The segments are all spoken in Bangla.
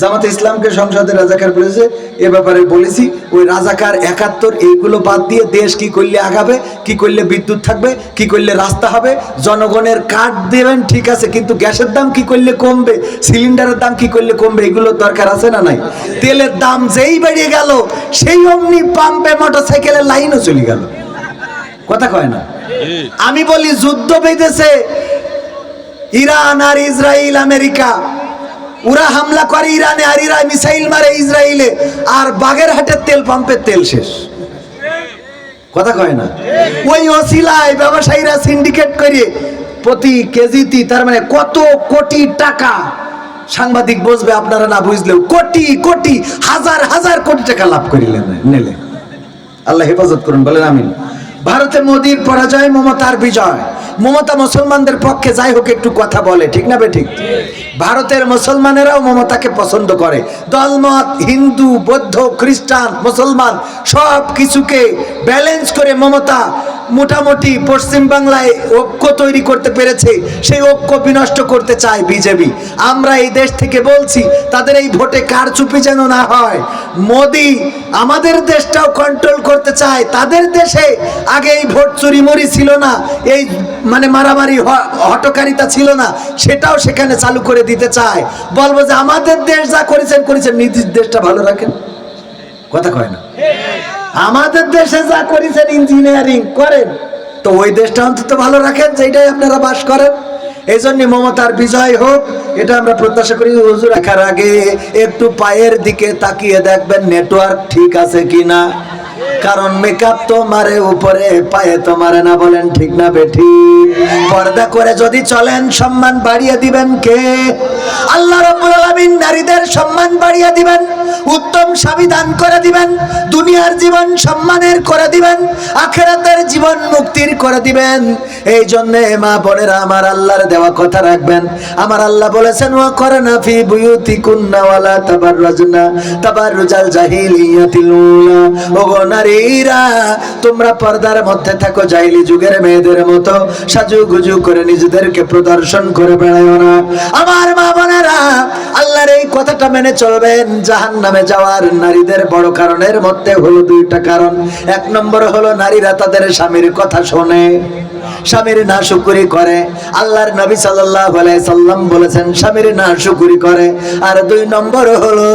জামাতে ইসলামকে সংসদে রাজাকার বলেছে, এ ব্যাপারে বলেছি ওই রাজাকার 71 এইগুলো বাদ দিয়ে দেশ কি করলে আগাবে, কি করলে বিদ্যুৎ থাকবে, কি করলে রাস্তা হবে, জনগণের কার্ড দেবেন ঠিক আছে, কিন্তু গ্যাসের দাম কি করলে কমবে, সিলিন্ডারের দাম কি করলে কমবে, এগুলো দরকার আছে না নাই? তেলের দাম যেই বেড়ে গেল সেই অমনি পাম্পে মোটরসাইকেলের লাইনও চলে গেল। কথা কয় না? আমি বলি যুদ্ধ বেঁধেছে ইরান আর ইসরায়েল আমেরিকা, ওরা হামলা করে ইরানে আর ইরান মিসাইল মারে ইসরায়েলে, আর বাগেরহাটের তেল পাম্পের তেল শেষ। কথা কয় না? ওই ওসিলায় ব্যবসায়ীরা সিন্ডিকেট করে প্রতি কেজিতে তার মানে কত কোটি টাকা, সাংবাদিক বুঝবে আপনারা না বুঝলেও কোটি কোটি হাজার হাজার কোটি টাকা লাভ করিলেন নিলে। আল্লাহ হেফাজত করুন, বলেন আমিন। ভারতে মোদির পরাজয়, মমতার বিজয়। মমতা মুসলমানদের পক্ষে যাই হোক একটু কথা বলে, ঠিক না বেঠিক? ভারতের মুসলমানেরাও মমতাকে পছন্দ করে। দলমত হিন্দু, বৌদ্ধ, খ্রিস্টান, মুসলমান সব কিছুকে ব্যালেন্স করে মমতা মোটামুটি পশ্চিম বাংলায় ঐক্য তৈরি করতে পেরেছে। সেই ঐক্য বিনষ্ট করতে চায় বিজেপি। আমরা এই দেশ থেকে বলছি তাদের এই ভোটে কারচুপি যেন না হয়। মোদি আমাদের দেশটাও কন্ট্রোল করতে চায়। তাদের দেশে আগে এই ভোট চুরিমুরি ছিল না, এই মানে মারামারি হটকারিতা ছিল না, সেটাও সেখানে চালু করে দিতে চায়। বলবো যে আমাদের দেশ যা করেছেন করেছেন, নিজের দেশটা ভালো রাখেন। কথা কয় না? আমাদের দেশে যা করেছেন ইঞ্জিনিয়ারিং করেন, তো ওই দেশটা অন্তত ভালো রাখেন যেটাই আপনারা বাস করেন। এই জন্য মমতার বিজয় হোক, এটা আমরা প্রত্যাশা করি। হুজুর রাখার আগে একটু পায়ের দিকে তাকিয়ে দেখবেন নেটওয়ার্ক ঠিক আছে কিনা, কারণ মেকআপ তো মারে উপরে, পায়ে তো মারে না। বলেন ঠিক না বেঠি? পর্দা করে যদি চলেন সম্মান বাড়িয়ে দিবেন কে? আল্লাহ রাব্বুল আলামিন নারীদের সম্মান বাড়িয়ে দিবেন, উত্তম স্বামী দান করে দিবেন, দুনিয়ার জীবন সম্মানের করে দিবেন, আখিরাতের জীবন মুক্তির করে দিবেন। এই জন্য মা বোনেরা আমার আল্লাহর দেওয়া কথা রাখবেন। আমার আল্লাহ বলেছেন ওয়া করনা ফি বুয়ুতিকুন্না ওয়ালা তাবাররাজনা তাবাররুজাল জাহিলিয়াতিল উলা। ওগো নারীরা, তোমরা পর্দার মধ্যে থাকো, জাহিলি যুগের মেয়েদের মতো সাজুগুজু করে নিজেদেরকে প্রদর্শন করে বেড়ায়ো না। আমার মা বোনেরা, আল্লাহর এই কথাটা মেনে চলবেন। জাহান্নামে যাওয়ার নারীদের বড় কারণের মধ্যে হলো 2টা কারণ। 1 নম্বর হলো নারীরা তাদের স্বামীর কথা শোনে, স্বামীর নাশুকরি করে। আল্লাহর নবী সাল্লাল্লাহু আলাইহি সাল্লাম বলেছেন স্বামীর নাশুকরি করে। আর 2 নম্বর হলো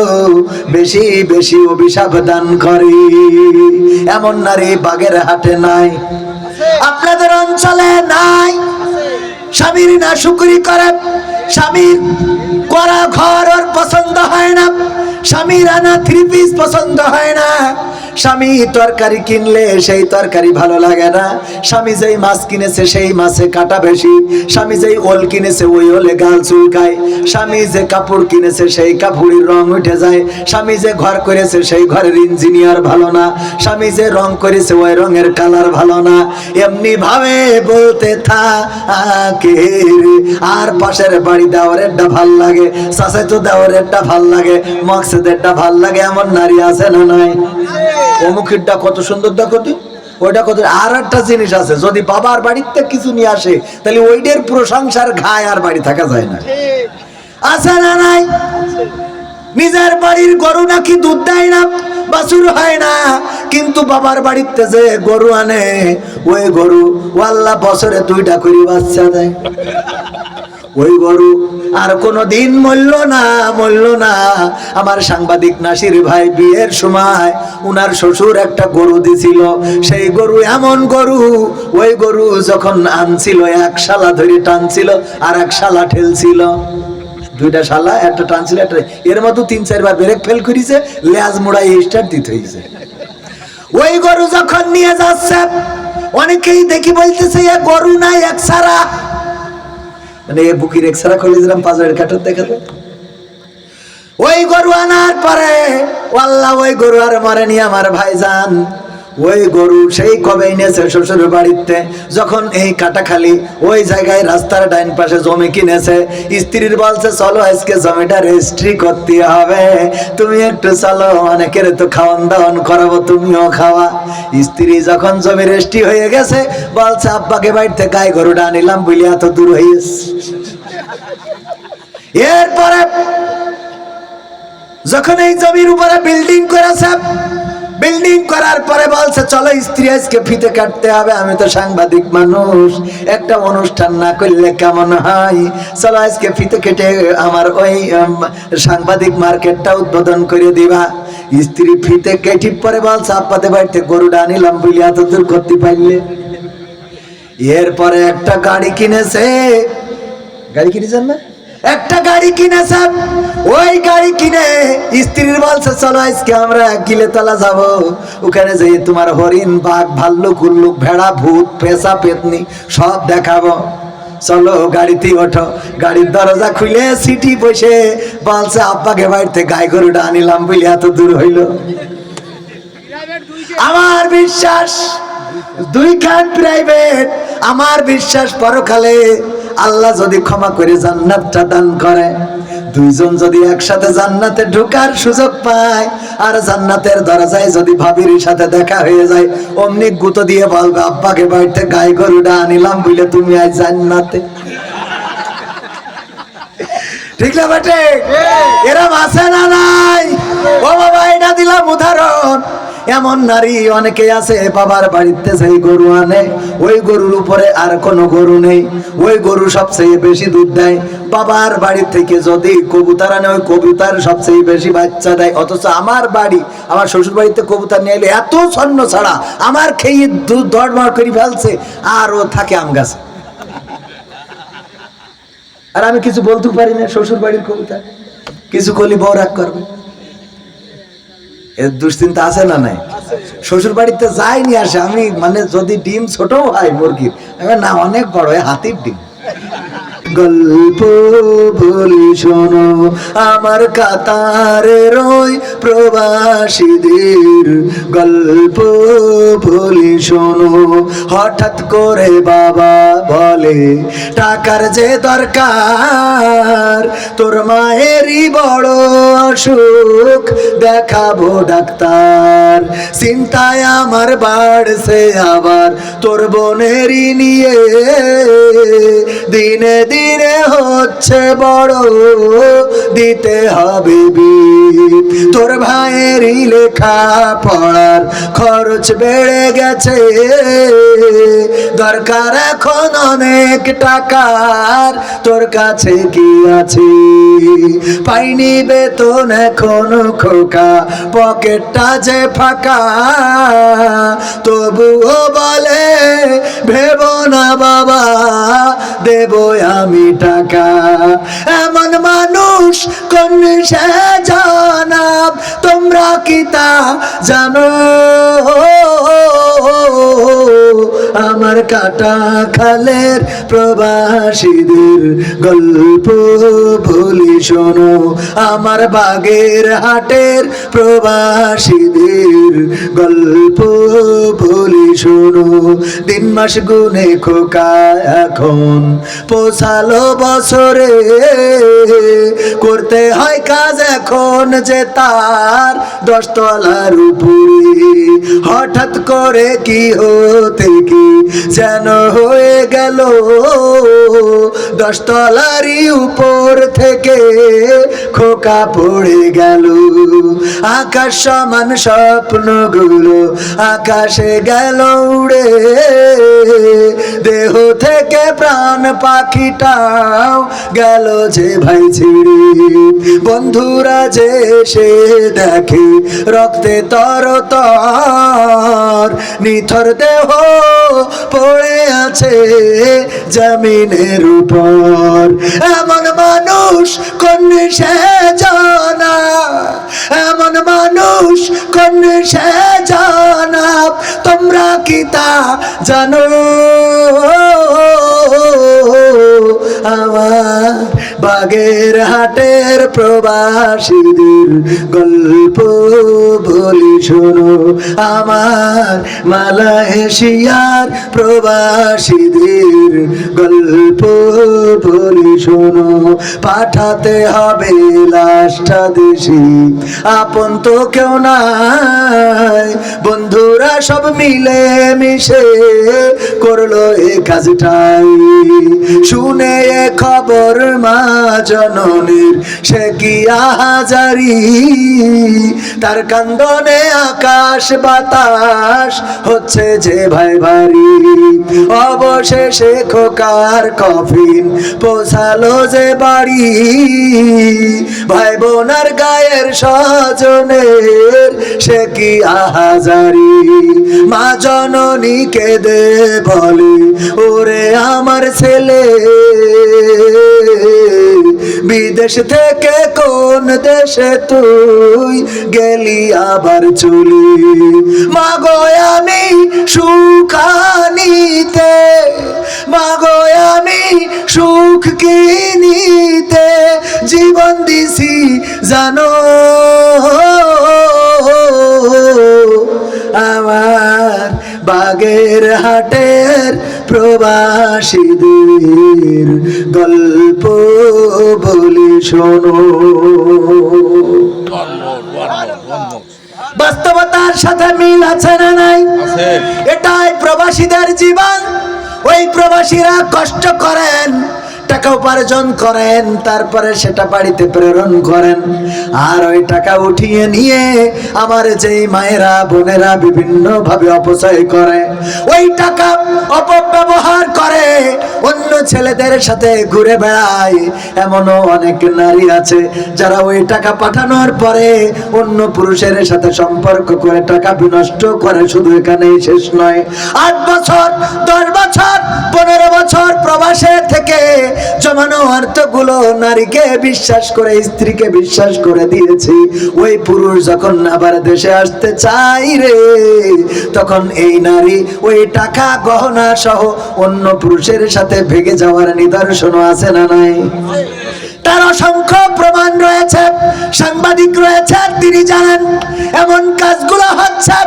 বেশি বেশি অভিশাপ দান করে। এমন নারী বাগেরহাটে নাই, আপনাদের অঞ্চলে নাই। স্বামীর নাশুকরি করে, স্বামীর করা ঘর ওর পছন্দ হয় না, স্বামীর আনা 3 পিস পছন্দ হয় না, স্বামী তরকারি কিনলে সেই তরকারি ভালো লাগে না, স্বামী যেই মাছ কিনেছে সেই মাছে কাটা বেশি, স্বামী যেই ওল কিনেছে ওই ওলে গাল চুলকায়, স্বামী যে কাপড় কিনেছে সেই কাপড়ের রং উঠে যায়, স্বামী যে ঘর করেছে সেই ঘরের ইঞ্জিনিয়ার ভালো না, স্বামী যে রং করেছে ওই রঙের কালার ভালো না। এমনি ভাবে বলতে থাকে। আর পাশের বাড়ি দেওয়ারেরটা ভাল লাগে, চাচা তো দেওয়ারেরটা ভাল লাগে, মকসেদেরটা ভাল লাগে। এমন নারী আছে না নাই? অমুকেরটা কত সুন্দর দেখো তুই, ওইটা কত। আর একটা জিনিস আছে, যদি বাবার বাড়িতে কিছু নিয়ে আসে তাহলে ওইটার প্রশংসার ঘায় আর বাড়ি থাকা যায় না। আছে না নাই? নিজের বাড়ির গরু নাকি দুধ দেয় না, বাছুর হয় না, কিন্তু বাবার বাড়িতে যে গরু আনে ওই গরু আল্লাহ বছরে 2টা করে বাচ্চা দেয়। ওই গরু আর কোনদিন মরল না। আমার সাংবাদিক নাসির ভাই বিয়ের সময় উনার শ্বশুর একটা গরু দিছিল। সেই গরু এমন গরু, ওই গরু যখন আনছিল 1 শালা ধরে টানছিল আর 1 শালা ঠেলছিল। 2টা শালা একটা টানছিল, একটা এর মতো 3-4 বার ব্রেক ফেল করেছে, লেজ মোড়াই স্টার্ট দিতে হয়েছে। ওই গরু যখন নিয়ে যাচ্ছে অনেকেই দেখি বলতেছে এ গরু না একসারা, মানে এ বুকির একসারা খুলেছিলাম পাঁচের কাঠের দেখাতে। ওই গরু আনার পরে আল্লাহ ওই গরু আর মরেনি আমার ভাইজান। ওই গরু সেই কবে এনেছে শ্বশুর বাড়িতে, যখন এই কাটাখালি ওই জায়গায় রাস্তার ডাইন পাশে জমি কিনেছে। স্ত্রীর বলছে চলো আজকে জমিটা রেজিস্ট্রি করতে হবে, তুমি একটু চলো, অনেকের তো খাওয়ান দাওয়ান করাবো, তুমিও খাওয়া। স্ত্রী যখন জমি রেজিস্ট্রি হয়ে গেছে বলছে আব্বাকে বাড়িতে গায়ে গরুটা আনিলাম বলে এত দূর হয়েছে। এরপরে যখন এই জমির উপরে বিল্ডিং করেছে, বিল্ডিং করার পরে বলছে চলো স্ত্রী আজকে ফিতে কাটতে হবে। আমি তো সাংবাদিক মানুষ, একটা অনুষ্ঠান না করলে কেমন হয়, চলো আজকে ফিতে কেটে আমার ওই সাংবাদিক মার্কেটটা উদ্বোধন করে দিবা। স্ত্রী ফিতে কেটে পরে বলছে আব্বাদের বাড়িতে গরুটা আনিলাম বলি এত দূর করতে পারলে। এরপরে একটা গাড়ি কিনেছে, গাড়ি কিনেছেন না, একটা গাড়ি কিনেছে। ওই গাড়ি কিনে স্ত্রীর বলছে চলো আজকে আমরা গিলেতলা যাব, ওখানে যেয়ে তোমার হরিণ, বাঘ, ভাল্লুক, উল্লুক, ভেড়া, ভূত, পেঁচা, পেতনি সব দেখাবো, চলো গাড়িতে ওঠো। গাড়ির দরজা খুলে সিটি বসে বলছে আব্বাকে বাড়িতে গাই গরুটা আনিলাম বলে এত দূর হইল। আমার বিশ্বাস দুইখান প্রাইভেট, আমার বিশ্বাস পরকালে আল্লাহ যদি ক্ষমা করে জান্নাতটা দান করে, দুইজন যদি একসাথে জান্নাতে ঢোকার সুযোগ পায়, আর জান্নাতের দরজায় যদি ভাবির সাথে দেখা হয়ে যায়, অমনি গুঁতো দিয়ে বলবে আব্বাকে বাড়িতে গাই গরুটা আনিলাম বলে তুমি আজ জান্নাতে। ঠিক না বেটে? এরম আছে না নাই? ও বাবা, এটা দিলাম উদাহরণ। এমন নারী অনেকে আছে বাবার বাড়িতে সেই গরু আনে, ওই গরুর উপরে আর কোনো গরু নেই, ওই গরু সবচেয়ে বেশি দুধ দেয়। বাবার বাড়ি থেকে যদি কবুতর আনে, ওই কবুতর সবচেয়ে বেশি বাচ্চা দেয়। অথচ আমার বাড়ি, আমার শ্বশুর বাড়িতে কবুতর নিয়ে এলে এত ছন্ন ছাড়া আমার খেয়ে দুধ দরমার করে ফেলছে, আর ও থাকে আম গাছে। আর আমি কিছু বলতে পারি না, শ্বশুর বাড়ির কবুতর কিছু করলে বউ রাগ করবে। এর দুশ্চিন্তা আছে না নাই? শ্বশুর বাড়িতে যাই নিয়ে আসে, আমি মানে যদি ডিম ছোট হয় মুরগির, আমি না অনেক বড় হয়, হাতির ডিম। গল্প বলি শোনো আমার কাতারের ওই প্রবাসীদের, গল্প বলি শোনো। হঠাৎ করে বাবা বলে টাকার যে দরকার, তোর মায়েরই বড় অসুখ, দেখাবো ডাক্তার। চিন্তায় আমার বাড়ছে আবার তোর বোনেরই নিয়ে, দিনে দিনে হচ্ছে বড়, দিতে হবে বিল। তোর ভাইয়েরই লেখা পড়ার খরচ বেড়ে গেছে, দরকার এখন অনেক টাকার, তোর কাছে কি আছে? পাইনি বেতন এখন খোকা, পকেটটা যে ফাঁকা, তবুও বলে ভেবো না বাবা, দেবো আমি টাকা। এমন মানুষ কোন সে জানাব, তোমরা কি তা জানো? আমার কাটা খালের প্রবাসীদের গল্প বলি শোনো, আমার বাগের হাটের প্রবাসীদের গল্প বলি শোনো। দিন মাস গুনে খোকা এখন পৌঁছালো বছরে, করতে হয় কাজ এখন যে তার 10 তলার উপরে। হঠাৎ করে কি হতে কি যেন হয়ে গেল, 10 তলারই উপর থেকে খোকা পড়ে গেল। আকাশ সমান স্বপ্নগুলো আকাশে গেল উড়ে, দেহ থেকে প্রাণ পাখিটাও গেল যে ভাই ছিড়ে। বন্ধুরা যে সে দেখে রক্তে তরতর, নিথর দেহ পড়ে আছে জমিনের উপর। এমন মানুষ কোন সে জানা, এমন মানুষ কোন সে জানা, তোমরা কি তা জানো? আমার বাগের হাটের প্রবাসীদের গল্প বলি শোনো, আমার মালয়েশিয়ার প্রবাসীদের গল্প বলি শোনো। পাঠাতে হবে লাশটা দেশে, আপন তো কেউ নাই, বন্ধুরা সব মিলে মিশে করলো এ কাজটাই। শুনে এ খবর মা জননীর সে কি আহাজারি, তার কান্দনে আকাশ বাতাস হচ্ছে যে ভাই ভারী। অবশেষে খোকার কফিন পৌঁছালো যে বাড়ি, ভাই বোনার গায়ের স্বজনের সে কি আহাজারি। মা জননী কেঁদে বলে ওরে আমার ছেলে, বিদেশ থেকে কোন দেশে তুই গেলি আবার চলি। মাগো আমি সুখানিতে, মাগো আমি সুখ কিনিতে জীবন দিছি জানো, আমার বাগের হাটের প্রবাসীদের গল্প বলি শোনো। বাস্তবতার সাথে মিল আছে না নাই? এটাই প্রবাসীদের জীবন। ওই প্রবাসীরা কষ্ট করেন, টাকা উপার্জন করেন, তারপরে সেটা বাড়িতে প্রেরণ করেন, আর ওই টাকা উঠিয়ে নিয়ে আমার যেই মায়েরা বোনেরা বিভিন্ন ভাবে অপচয় করে, ওই টাকা অপব্যবহার করে অন্য ছেলেদের সাথে ঘুরে বেড়ায়। এমনও অনেক নারী আছে যারা ওই টাকা পাঠানোর পরে অন্য পুরুষের সাথে সম্পর্ক করে টাকা বিনষ্ট করে। শুধু এখানেই শেষ নয়, 8 বছর 10 বছর 15 বছর প্রবাসে থেকে জমানো অর্থগুলো নারীকে বিশ্বাস করে, স্ত্রীকে বিশ্বাস করে দিয়েছি। ওই পুরুষ যখন আবার দেশে আসতে চাই রে, তখন এই নারী ওই টাকা গহনা সহ অন্য পুরুষের সাথে ভেগে যাওয়ার নিদর্শনও আছে না নাই? তার অসংখ্য প্রমাণ রয়েছে, সাংবাদিক রয়েছে, তিনি জানেন এমন কাজগুলো হচ্ছে।